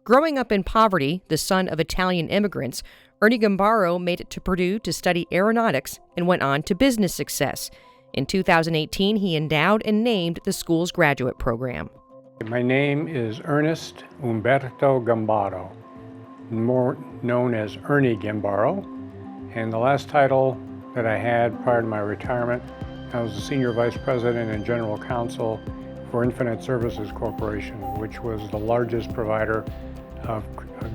Growing up in poverty, the son of Italian immigrants, Ernie Gambaro made it to Purdue to study aeronautics and went on to business success. In 2018, he endowed and named the school's graduate program. My name is Ernest Umberto Gambaro, more known as Ernie Gambaro, and the last title that I had prior to my retirement, I was the Senior Vice President and General Counsel for Infinite Services Corporation, which was the largest provider of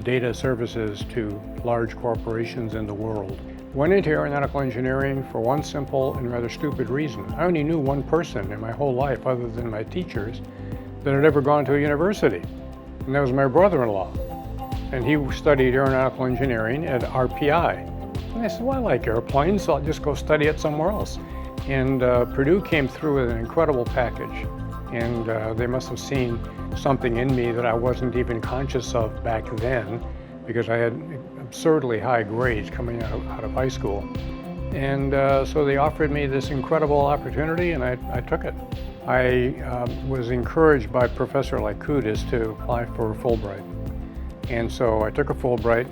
data services to large corporations in the world. Went into aeronautical engineering for one simple and rather stupid reason. I only knew one person in my whole life, other than my teachers, that had ever gone to a university, and that was my brother-in-law. And he studied aeronautical engineering at RPI. And I said, well, I like airplanes, so I'll just go study it somewhere else. And Purdue came through with an incredible package. And they must have seen something in me that I wasn't even conscious of back then, because I had absurdly high grades coming out of high school. And so they offered me this incredible opportunity, and I took it. I was encouraged by Professor Lykoudis to apply for Fulbright. And so I took a Fulbright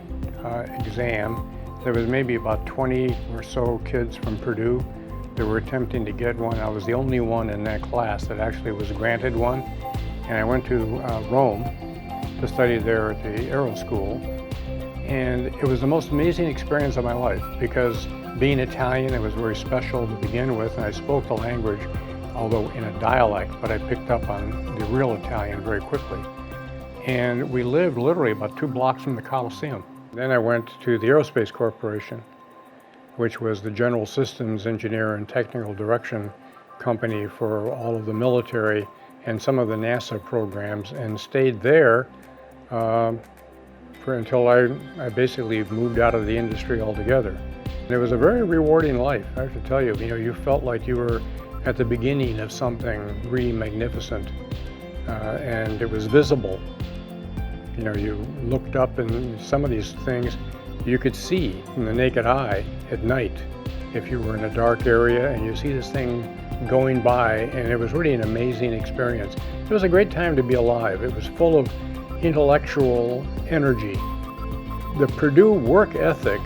exam. There was maybe about 20 or so kids from Purdue that were attempting to get one. I was the only one in that class that actually was granted one. And I went to Rome to study there at the Aero School. And it was the most amazing experience of my life, because being Italian, it was very special to begin with, and I spoke the language, although in a dialect, but I picked up on the real Italian very quickly. And we lived literally about 2 blocks from the Coliseum. Then I went to the Aerospace Corporation, which was the general systems engineer and technical direction company for all of the military and some of the NASA programs, and stayed there until I basically moved out of the industry altogether. And it was a very rewarding life, I have to tell you. You felt like you were at the beginning of something really magnificent, and it was visible. You looked up, and some of these things you could see from the naked eye at night if you were in a dark area, and you see this thing going by, and it was really an amazing experience. It was a great time to be alive. It was full of intellectual energy. The Purdue work ethic,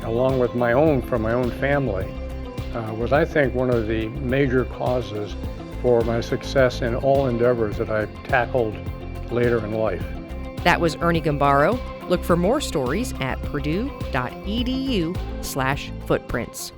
along with my own from my own family, was, I think, one of the major causes for my success in all endeavors that I tackled later in life. That was Ernie Gambaro. Look for more stories at purdue.edu/footprints.